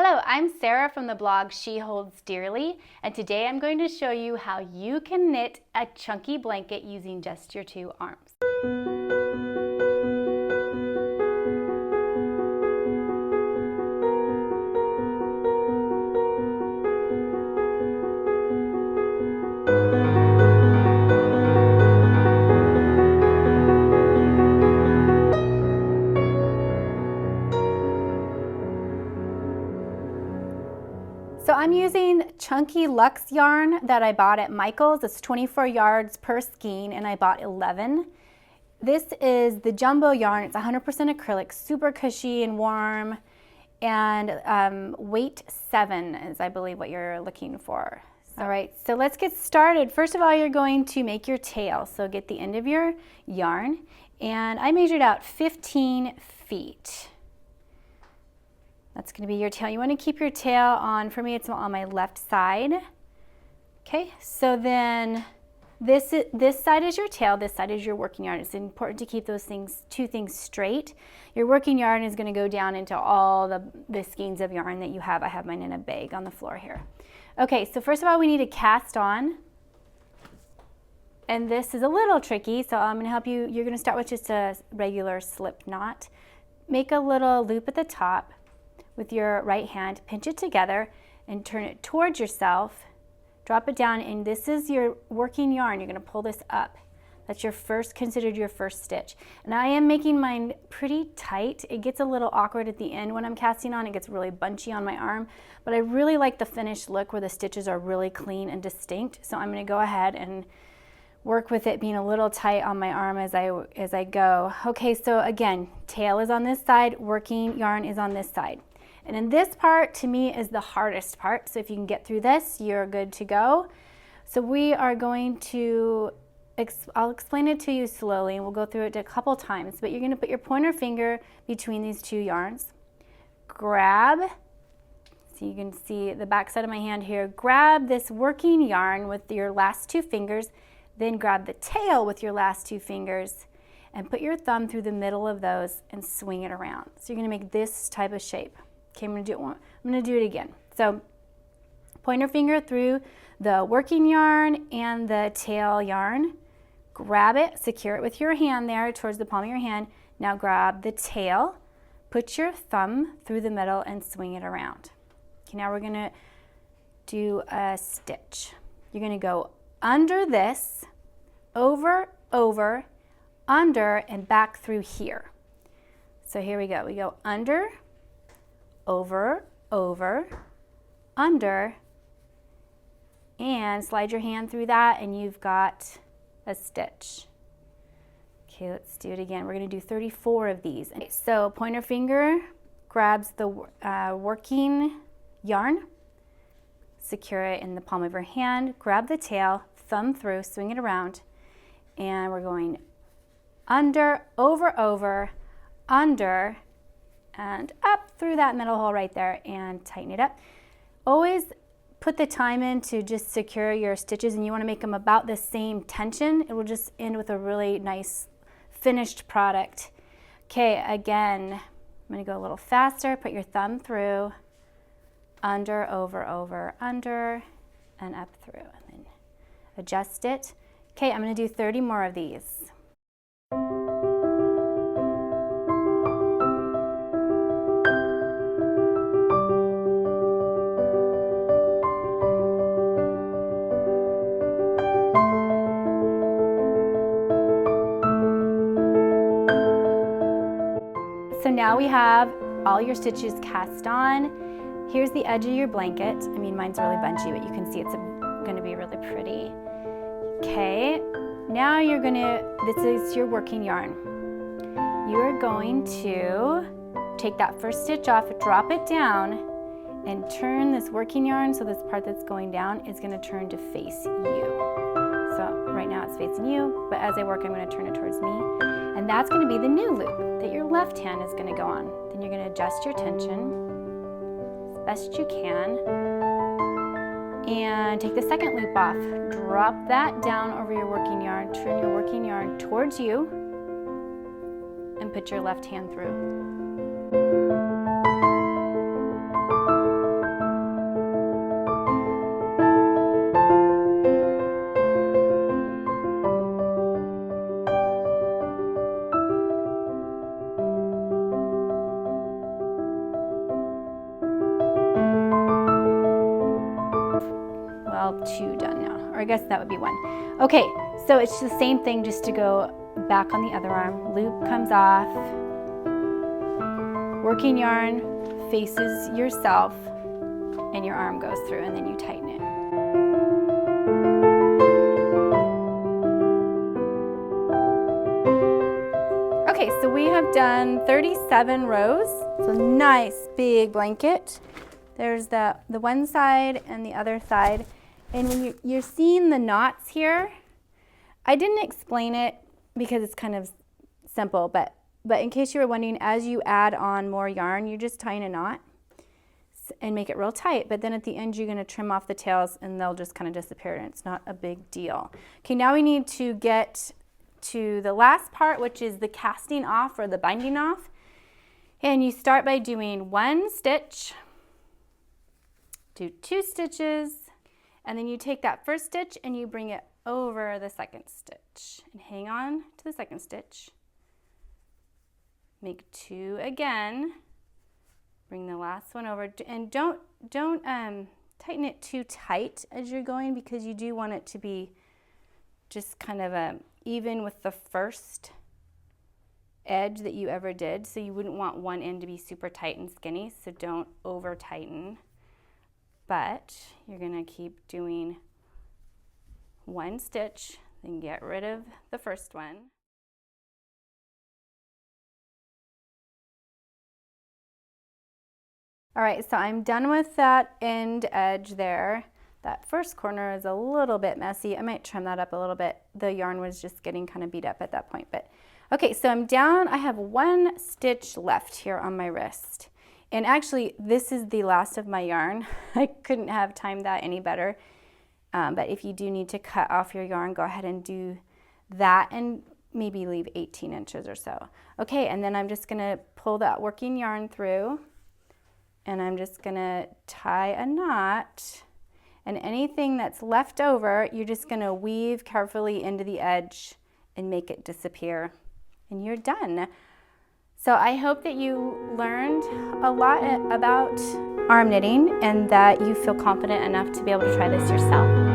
Hello, I'm Sarah from the blog She Holds Dearly, and today I'm going to show you how you can knit a chunky blanket using just your two arms. So I'm using chunky Luxe yarn that I bought at Michael's. It's 24 yards per skein and I bought 11. This is the jumbo yarn. It's 100% acrylic, super cushy and warm, and weight 7 is, I believe, what you're looking for. All right, so let's get started. First of all, you're going to make your tail. So get the end of your yarn, and I measured out 15 feet. That's going to be your tail. You want to keep your tail on, for me it's on my left side. Okay, so then this side is your tail, this side is your working yarn. It's important to keep those two things straight. Your working yarn is going to go down into all the skeins of yarn that you have. I have mine in a bag on the floor here. Okay, so first of all we need to cast on. And this is a little tricky, so I'm going to help you. You're going to start with just a regular slip knot. Make a little loop at the top with your right hand, pinch it together and turn it towards yourself, drop it down, and this is your working yarn. You're gonna pull this up. That's considered your first stitch. And I am making mine pretty tight. It gets a little awkward at the end when I'm casting on. It gets really bunchy on my arm, but I really like the finished look where the stitches are really clean and distinct. So I'm gonna go ahead and work with it being a little tight on my arm as I go. Okay, so again, tail is on this side, working yarn is on this side. And in this part, to me, is the hardest part. So if you can get through this, you're good to go. So we are going to, I'll explain it to you slowly, and we'll go through it a couple times, but you're gonna put your pointer finger between these two yarns. Grab, so you can see the back side of my hand here, grab this working yarn with your last two fingers, then grab the tail with your last two fingers, and put your thumb through the middle of those and swing it around. So you're gonna make this type of shape. Okay, I'm gonna do it again. So pointer finger through the working yarn and the tail yarn. Grab it, secure it with your hand there towards the palm of your hand. Now grab the tail, put your thumb through the middle and swing it around. Okay, now we're gonna do a stitch. You're gonna go under this, over, under, and back through here. So here we go. We go under, over, under, and slide your hand through that and you've got a stitch. Okay, let's do it again. We're going to do 34 of these. Okay, so pointer finger grabs the working yarn, secure it in the palm of your hand, grab the tail, thumb through, swing it around, and we're going under, over, under, and up through that middle hole right there and tighten it up. Always put the time in to just secure your stitches, and you want to make them about the same tension. It will just end with a really nice finished product. Okay, again, I'm going to go a little faster. Put your thumb through, under, over, under, and up through, and then adjust it. Okay, I'm going to do 30 more of these. So now we have all your stitches cast on. Here's the edge of your blanket. I mean, mine's really bunchy, but you can see it's gonna be really pretty. Okay, now this is your working yarn. You are going to take that first stitch off, drop it down, and turn this working yarn, so this part that's going down is gonna turn to face you. So right now it's facing you, but as I work, I'm gonna turn it towards me. And that's gonna be the new loop that your left hand is gonna go on. Then you're gonna adjust your tension as best you can. And take the second loop off. Drop that down over your working yarn, turn your working yarn towards you, and put your left hand through. two done now, or I guess that would be one. Okay, so it's the same thing, just to go back on the other arm. Loop comes off, working yarn faces yourself, and your arm goes through, and then you tighten it. Okay, so we have done 37 rows. It's a nice big blanket. There's the one side and the other side. And when you're seeing the knots here, I didn't explain it because it's kind of simple, but in case you were wondering, as you add on more yarn, you're just tying a knot and make it real tight. But then at the end, you're gonna trim off the tails and they'll just kind of disappear, and it's not a big deal. Okay, now we need to get to the last part, which is the casting off or the binding off. And you start by doing one stitch, do 2 stitches, and then you take that first stitch and you bring it over the second stitch and hang on to the second stitch. Make 2 again, bring the last one over, and don't tighten it too tight as you're going, because you do want it to be just kind of even with the first edge that you ever did. So you wouldn't want one end to be super tight and skinny, so don't over tighten. But you're gonna keep doing 1 stitch, then get rid of the first one. All right, so I'm done with that end edge there. That first corner is a little bit messy. I might trim that up a little bit. The yarn was just getting kind of beat up at that point. But okay, so I'm down. I have 1 stitch left here on my wrist. And actually, this is the last of my yarn. I couldn't have timed that any better. But if you do need to cut off your yarn, go ahead and do that, and maybe leave 18 inches or so. Okay, and then I'm just gonna pull that working yarn through, and I'm just gonna tie a knot. And anything that's left over, you're just gonna weave carefully into the edge and make it disappear. And you're done. So I hope that you learned a lot about arm knitting and that you feel confident enough to be able to try this yourself.